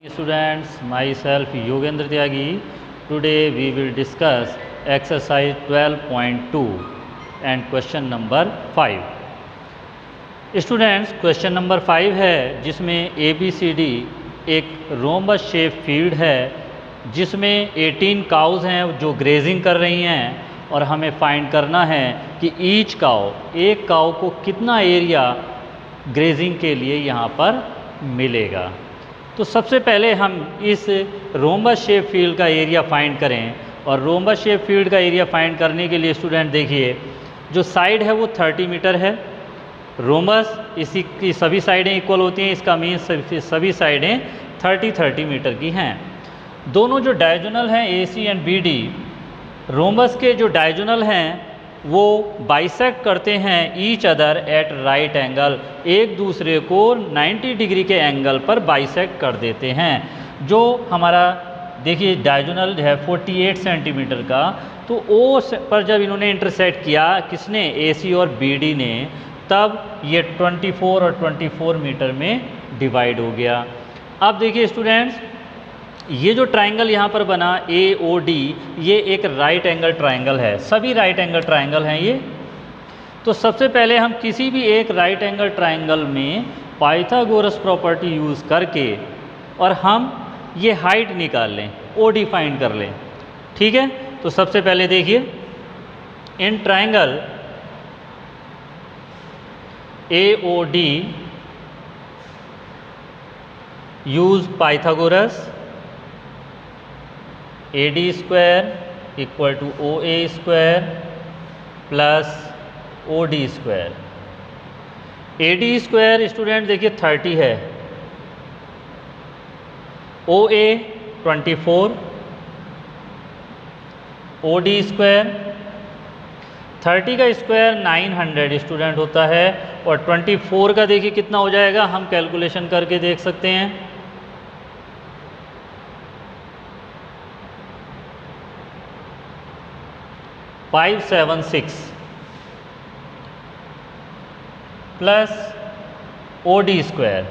Students, myself Yogendra Tyagi. Today we will discuss exercise 12.2 and question number 5. Students, question number 5 है जिसमें ABCD एक rhombus shape field है जिसमें 18 cause हैं जो ग्रेजिंग कर रही हैं और हमें फाइंड करना है कि ईच काउ, एक काउ को कितना एरिया ग्रेजिंग के लिए यहाँ पर मिलेगा। तो सबसे पहले हम इस रोम्बस शेप फील्ड का एरिया फाइंड करें और रोम्बस शेप फील्ड का एरिया फाइंड करने के लिए स्टूडेंट देखिए जो साइड है वो 30 मीटर है। रोम्बस इसी की सभी साइडें इक्वल होती हैं, इसका मीन सभी साइडें 30 मीटर की हैं। दोनों जो डायगोनल हैं AC एंड BD, रोम्बस के जो डायगोनल हैं वो बाइसेक्ट करते हैं each other at right angle, एक दूसरे को 90 डिग्री के एंगल पर बाइसेक्ट कर देते हैं। जो हमारा देखिए डायगोनल है 48 सेंटीमीटर का, तो ओ पर जब इन्होंने इंटरसेक्ट किया किसने, AC और BD ने, तब ये 24 और 24 मीटर में डिवाइड हो गया। अब देखिए स्टूडेंट्स, ये जो ट्राइंगल यहाँ पर बना AOD, ये एक राइट एंगल ट्राइंगल है, सभी राइट एंगल ट्राइंगल हैं ये। तो सबसे पहले हम किसी भी एक राइट एंगल ट्राइंगल में पाइथागोरस प्रॉपर्टी यूज़ करके और हम ये हाइट निकाल लें, OD फाइंड कर लें। ठीक है, तो सबसे पहले देखिए in triangle AOD use Pythagoras, AD square equal to OA square plus OD square. AD square student देखिए 30 है, OA 24, OD स्क्वायर 30 का स्क्वायर 900 स्टूडेंट होता है और 24 का देखिए कितना हो जाएगा, हम कैलकुलेशन करके देख सकते हैं। 576 plus OD square,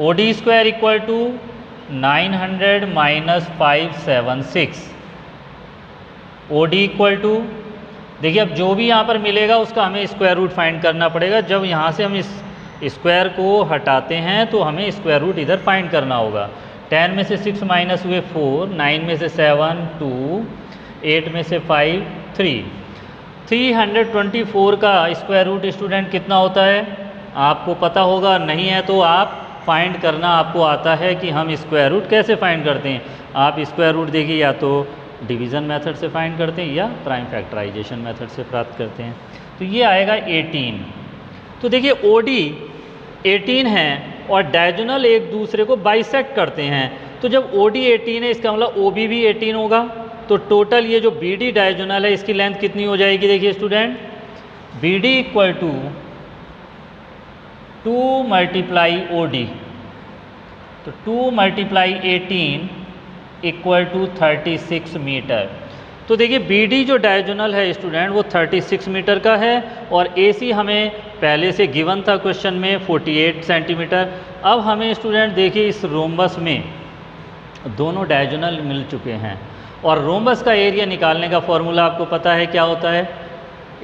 OD square equal to 900 minus 576, OD equal to, देखिए अब जो भी यहाँ पर मिलेगा उसका हमें स्क्वायर रूट फाइंड करना पड़ेगा। जब यहाँ से हम इस स्क्वायर को हटाते हैं तो हमें स्क्वायर रूट इधर फाइंड करना होगा। 10 में से 6 माइनस हुए 4, 9 में से 7 2, 8 में से 5 3, 324 का स्क्वायर रूट स्टूडेंट कितना होता है आपको पता होगा, नहीं है तो आप फाइंड करना आपको आता है कि हम स्क्वायर रूट कैसे फाइंड करते हैं। आप स्क्वायर रूट देखिए या तो डिवीज़न मेथड से फाइंड करते हैं या प्राइम फैक्टराइजेशन मेथड से प्राप्त करते हैं। तो ये आएगा 18। तो देखिए OD 18 है और डायगोनल एक दूसरे को बाइसेक्ट करते हैं, तो जब OD 18 है इसका मतलब OB भी 18 होगा। तो टोटल ये जो BD डायगोनल है इसकी लेंथ कितनी हो जाएगी, देखिए student, BD equal to 2 multiply OD, तो 2 मल्टीप्लाई 18 इक्वल टू 36 मीटर। तो देखिए BD जो डायगोनल है स्टूडेंट वो 36 मीटर का है और AC हमें पहले से गिवन था क्वेश्चन में 48 सेंटीमीटर। अब हमें स्टूडेंट देखिए इस रोम्बस में दोनों डायगोनल मिल चुके हैं और रोम्बस का एरिया निकालने का फॉर्मूला आपको पता है क्या होता है,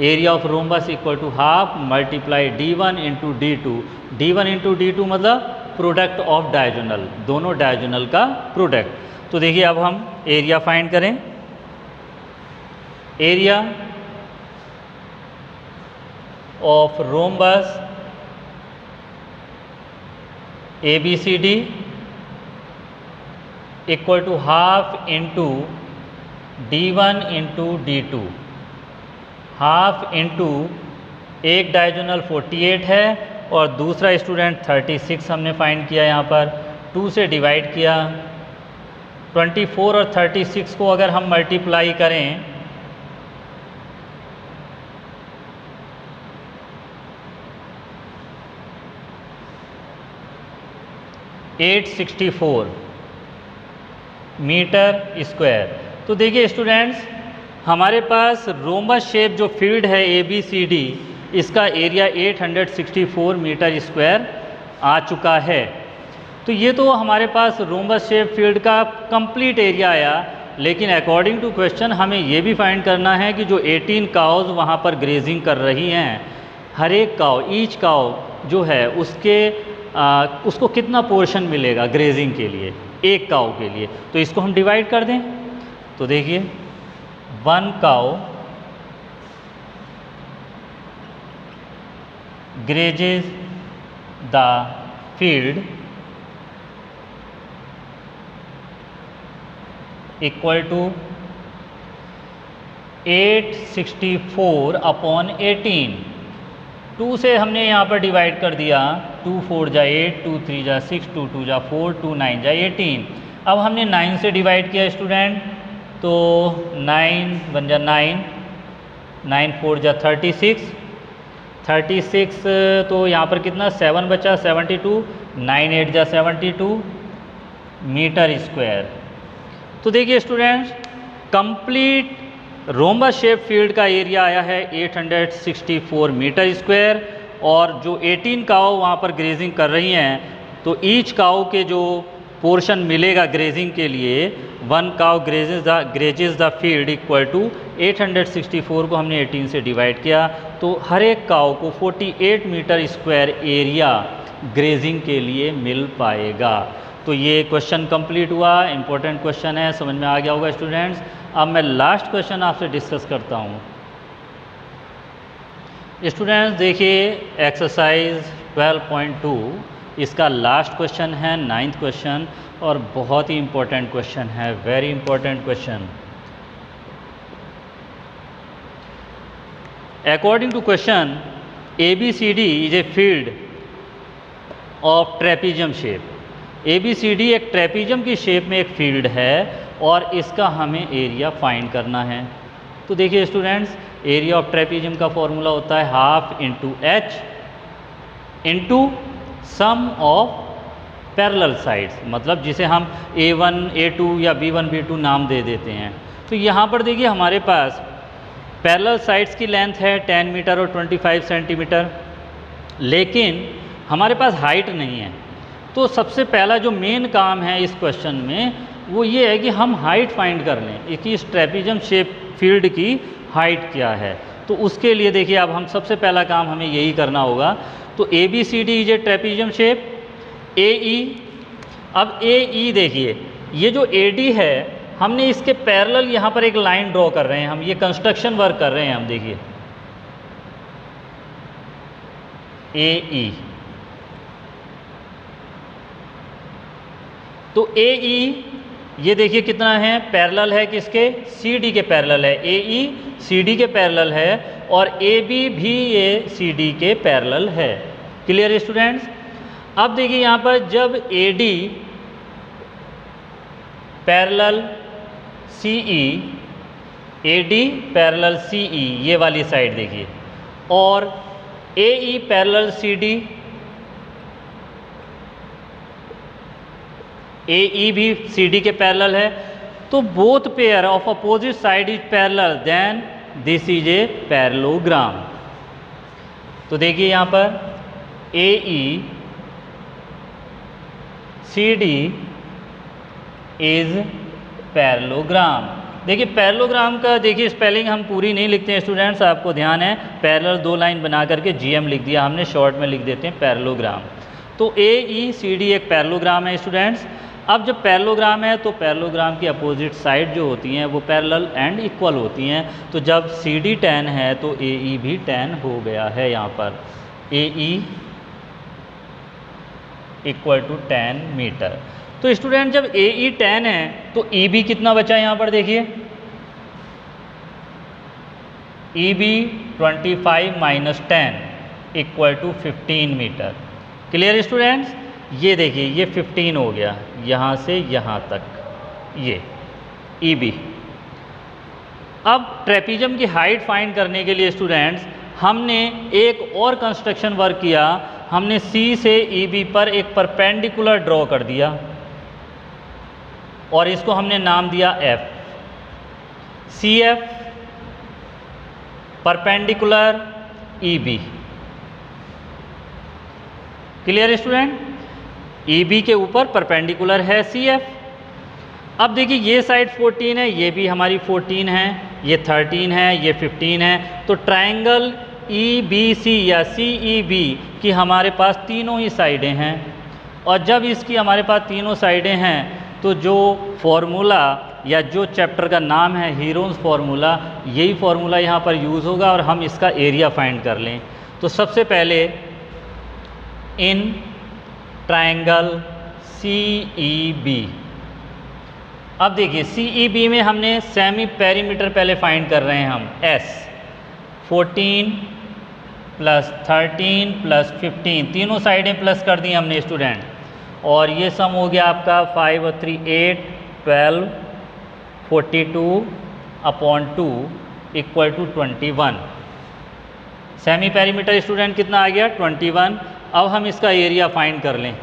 area of rhombus equal to half multiply D1 into D2। D1 into D2 मतलब प्रोडक्ट ऑफ डायगोनल, दोनों डायगोनल का प्रोडक्ट। तो देखिए अब हम एरिया फाइंड करें। Area of rhombus ABCD equal to half into D1 into D2, half into एक diagonal 48 है और दूसरा स्टूडेंट 36 हमने फाइंड किया, यहाँ पर 2 से डिवाइड किया। 24 और 36 को अगर हम मल्टीप्लाई करें (864 मीटर स्क्वायर। तो देखिए स्टूडेंट्स, हमारे पास रोम्बस शेप जो फील्ड है ABCD, इसका एरिया 864 मीटर स्क्वायर आ चुका है। तो ये तो हमारे पास रोम्बस शेप फील्ड का कंप्लीट एरिया आया, लेकिन अकॉर्डिंग टू क्वेश्चन हमें ये भी फाइंड करना है कि जो 18 काउज वहाँ पर ग्रेजिंग कर रही हैं, हर एक काउ, ईच काउ जो है उसको कितना पोर्शन मिलेगा ग्रेजिंग के लिए, एक काउ के लिए। तो इसको हम डिवाइड कर दें। तो देखिए 1 cow grazes the field equal to 864 upon 18। 2 से हमने यहाँ पर डिवाइड कर दिया, 2 4 जा 8, 2 3 जा 6, 2 2 जा 4, 2 9 जा 18। अब हमने 9 से डिवाइड किया स्टूडेंट, तो 9 1 जा 9, 9 4 जा 36, 36 तो यहाँ पर कितना 7 बचा 72, 9 8 जा 72 मीटर स्क्वायर। तो देखिए students, complete rhombus shape field का एरिया आया है 864 मीटर स्क्वायर, और जो 18 काऊ वहाँ पर ग्रेजिंग कर रही हैं, तो ईच काऊ के जो पोर्शन मिलेगा ग्रेजिंग के लिए, 1 काऊ ग्रेजेस द फील्ड इक्वल टू 864 को हमने 18 से डिवाइड किया, तो हर एक काऊ को 48 मीटर स्क्वायर एरिया ग्रेजिंग के लिए मिल पाएगा। तो ये क्वेश्चन कंप्लीट हुआ, इंपॉर्टेंट क्वेश्चन है, समझ में आ गया होगा स्टूडेंट्स। अब मैं लास्ट क्वेश्चन आपसे डिस्कस करता हूँ। स्टूडेंट्स देखिए एक्सरसाइज 12.2, इसका लास्ट क्वेश्चन है, 9th क्वेश्चन, और बहुत ही इंपॉर्टेंट क्वेश्चन है, very important question. According to question, ABCD is a field of trapezium shape. ABCD एक ट्रेपीजियम की शेप में एक फील्ड है, और इसका हमें एरिया फाइंड करना है। तो देखिए स्टूडेंट्स, एरिया ऑफ ट्रेपीजियम का फॉर्मूला होता है half into H into sum of parallel sides, मतलब जिसे हम A1 A2 या B1 B2 नाम दे देते हैं। तो यहाँ पर देखिए हमारे पास पैरेलल साइड्स की लेंथ है 10 मीटर और 25 सेंटीमीटर, लेकिन हमारे पास हाइट नहीं है। तो सबसे पहला जो मेन काम है इस क्वेश्चन में वो ये है कि हम हाइट फाइंड कर लें कि इस ट्रेपीजियम शेप फील्ड की हाइट क्या है। तो उसके लिए देखिए अब हम सबसे पहला काम हमें यही करना होगा। तो ABCD is A trapezium shape, AE, अब AE देखिए ये जो AD है, हमने इसके पैरेलल यहाँ पर एक लाइन ड्रॉ कर रहे हैं, हम ये कंस्ट्रक्शन वर्क कर रहे हैं। हम देखिए AE, तो AE ये देखिए कितना है, पैरेलल है किसके, CD के पैरेलल है। AE CD के पैरेलल है, और AB भी ये CD के पैरेलल है। Clear students. अब देखिए यहाँ पर जब AD parallel CE, AD parallel CE ये वाली साइड देखिए, और AE पैरेलल CD, AE भी CD के पैरेलल है, तो both pair of opposite side is parallel, then this is a parallelogram. तो देखिए यहाँ पर AE CD इज पैरेलोग्राम। देखिए पैरेलोग्राम का देखिए स्पेलिंग हम पूरी नहीं लिखते हैं स्टूडेंट्स, आपको ध्यान है, पैरेलल 2 लाइन बना करके GM लिख दिया हमने, शॉर्ट में लिख देते हैं पैरेलोग्राम। तो AECD एक पैरेलोग्राम है स्टूडेंट्स। अब जब पैरेलोग्राम है तो पैरेलोग्राम की अपोजिट साइड जो होती हैं वो पैरेलल एंड इक्वल होती हैं। तो जब CD 10 है तो AE भी 10 हो गया है। यहाँ पर AE इक्वल टू 10 मीटर। तो स्टूडेंट जब AE 10 है तो EB कितना बचा यहाँ पर देखिए, EB 25 minus 10 equal to 15 metre. Clear students. ये देखिए ये 15 हो गया यहाँ से यहाँ तक, ये EB। अब ट्रेपीजियम की हाइट फाइंड करने के लिए स्टूडेंट्स हमने एक और कंस्ट्रक्शन वर्क किया, हमने C से EB पर एक परपेंडिकुलर ड्रॉ कर दिया और इसको हमने नाम दिया F। CF perpendicular EB। Clear student. EB के ऊपर परपेंडिकुलर है CF। अब देखिए ये साइड 14 है, ये भी हमारी 14 है, ये 13 है, ये 15 है। तो ट्रायंगल EBC या CEB की हमारे पास तीनों ही साइडें हैं, और जब इसकी हमारे पास तीनों साइडें हैं तो जो फॉर्मूला या जो चैप्टर का नाम है हीरोन्स फार्मूला, यही फार्मूला यहाँ पर यूज़ होगा और हम इसका एरिया फाइंड कर लें। तो सबसे पहले इन ट्रायंगल CEB, अब देखिए CEB में हमने सेमी पेरीमीटर पहले फाइंड कर रहे हैं हम, S 14 प्लस 13 प्लस 15, तीनों साइडें प्लस कर दी हमने स्टूडेंट, और ये सम हो गया आपका 5 और 3 8 12 42 upon 2 equal to 21। Semi perimeter student कितना आ गया 21। अब हम इसका एरिया फाइंड कर लें।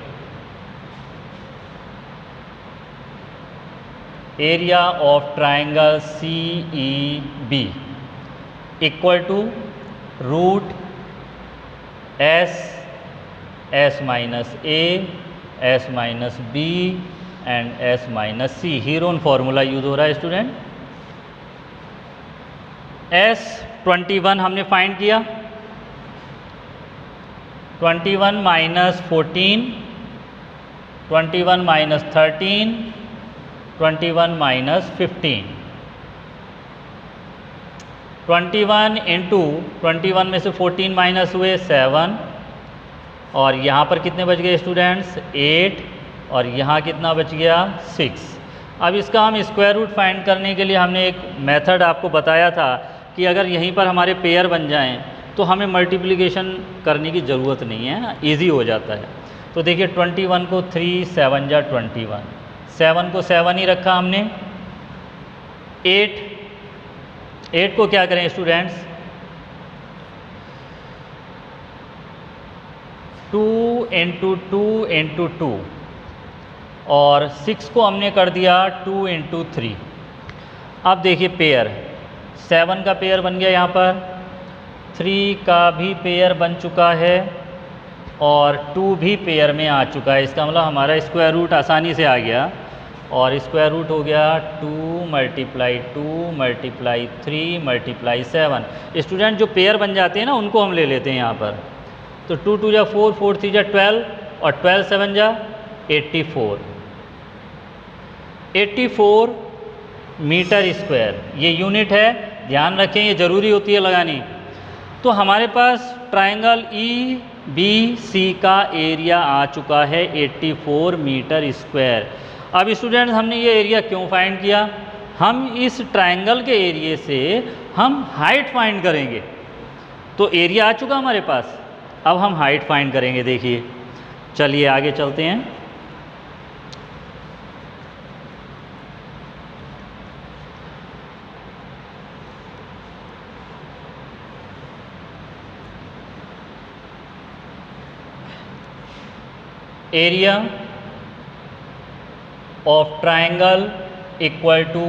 Area of triangle CEB equal to root S minus A, S minus B and S minus C। Heron formula use हो रहा है स्टूडेंट। S 21 हमने फाइंड किया, 21 माइनस 14, 21 माइनस 13, 21 माइनस 15, 21 इंटू 21 में से 14 माइनस हुए 7, और यहाँ पर कितने बच गए स्टूडेंट्स 8, और यहाँ कितना बच गया 6। अब इसका हम स्क्वायर रूट फाइंड करने के लिए हमने एक मेथड आपको बताया था कि अगर यहीं पर हमारे पेयर बन जाएं तो हमें मल्टीप्लिकेशन करने की ज़रूरत नहीं है, इजी हो जाता है। तो देखिए 21 को 3 7 जा 21, 7 को 7 ही रखा हमने। 8 को क्या करें स्टूडेंट्स 2 इंटू 2 इंटू 2, और 6 को हमने कर दिया 2 इंटू 3। अब देखिए पेयर 7 का पेयर बन गया, यहाँ पर 3 का भी पेयर बन चुका है, और 2 भी पेयर में आ चुका है। इसका मतलब हमारा स्क्वायर रूट आसानी से आ गया, और स्क्वायर रूट हो गया 2 मल्टीप्लाई 2 मल्टीप्लाई 3 मल्टीप्लाई 7। स्टूडेंट जो पेयर बन जाते हैं ना उनको हम ले लेते हैं यहाँ पर। तो 2 2 जा 4, 4 3 जा 12, और 12 7 जा 84, 84 मीटर स्क्वायर ये यूनिट है, ध्यान रखें ये ज़रूरी होती है लगानी। तो हमारे पास ट्रायंगल EBC का एरिया आ चुका है 84 मीटर स्क्वायर। अब स्टूडेंट हमने ये एरिया क्यों फाइंड किया, हम इस ट्रायंगल के एरिया से हम हाइट फाइंड करेंगे। तो एरिया आ चुका हमारे पास, अब हम हाइट फाइंड करेंगे। देखिए चलिए आगे चलते हैं। Area of triangle equal to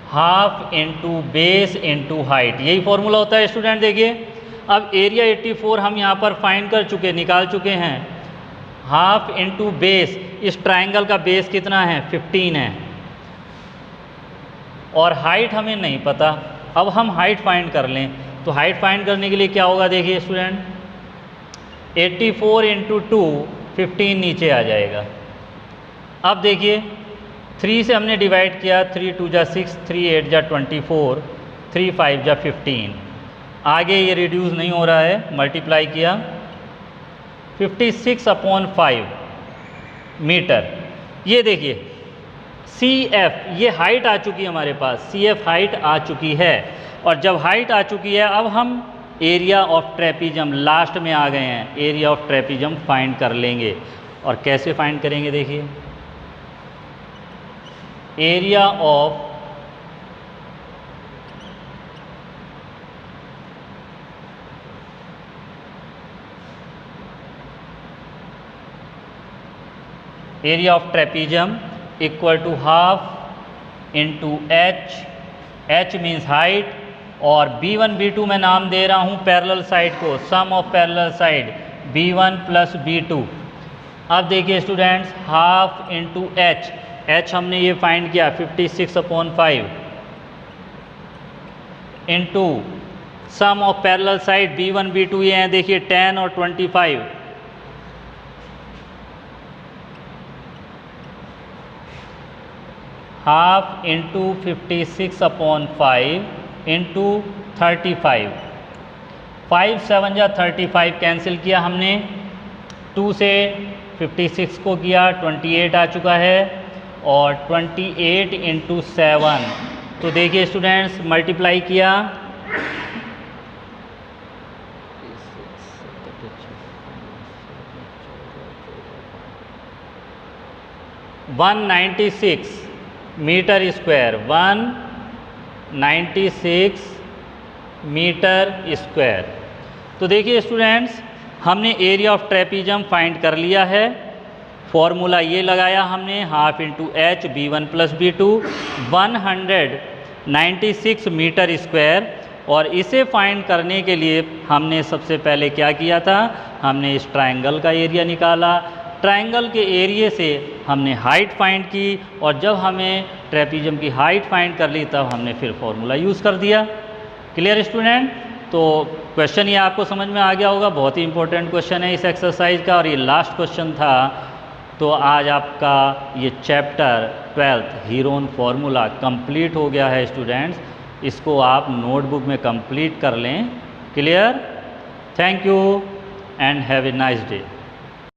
half into base into height, यही फॉर्मूला होता है स्टूडेंट। देखिए अब एरिया 84 हम यहाँ पर फाइंड कर चुके, निकाल चुके हैं। हाफ इंटू बेस, इस ट्रायंगल का बेस कितना है 15 है, और हाइट हमें नहीं पता। अब हम हाइट फाइंड कर लें, तो हाइट फाइंड करने के लिए क्या होगा देखिए स्टूडेंट 84 इंटू 2 15 नीचे आ जाएगा। अब देखिए 3 से हमने डिवाइड किया, 3 2 जा 6, 3 8 जा 24, 3 5 जा 15। आगे ये रिड्यूस नहीं हो रहा है, मल्टीप्लाई किया 56/5 मीटर। ये देखिए CF ये हाइट आ चुकी है हमारे पास, CF हाइट आ चुकी है। और जब हाइट आ चुकी है अब हम एरिया ऑफ ट्रेपीजम लास्ट में आ गए हैं, एरिया ऑफ ट्रेपीजम फाइंड कर लेंगे। और कैसे फाइंड करेंगे देखिए, area of trapezium equal to half into H, H means height, और B1 B2 मैं नाम दे रहा हूँ पैरेलल साइड को, sum of parallel side B1 plus B2। अब देखिए students, half into H, H हमने ये फाइंड किया 56/5 into sum of parallel side B1 B2 ये हैं देखिए 10 और 25, हाफ इंटू 56/5 इंटू 35, 5 7 या 35 कैंसिल किया हमने, 2 से 56 को किया 28 आ चुका है, और 28 इंटू 7, तो देखिए स्टूडेंट्स मल्टीप्लाई किया 196 मीटर स्क्वायर, 196 मीटर स्क्वायर। तो देखिए स्टूडेंट्स, हमने एरिया ऑफ ट्रेपीजियम फाइंड कर लिया है। फॉर्मूला ये लगाया हमने, half into H B1 plus B2, 196 metre square. और इसे फाइंड करने के लिए हमने सबसे पहले क्या किया था, हमने इस ट्रायंगल का एरिया निकाला, ट्रायंगल के एरिया से हमने हाइट फाइंड की, और जब हमें ट्रेपीजियम की हाइट फाइंड कर ली तब हमने फिर फॉर्मूला यूज़ कर दिया। Clear student? तो क्वेश्चन ये आपको समझ में आ गया होगा, बहुत ही इंपॉर्टेंट क्वेश्चन है इस एक्सरसाइज का, और ये लास्ट क्वेश्चन था। तो आज आपका ये chapter 12th Heron formula complete हो गया है स्टूडेंट्स। इसको आप नोटबुक में कंप्लीट कर लें। Clear? Thank you and have a nice day.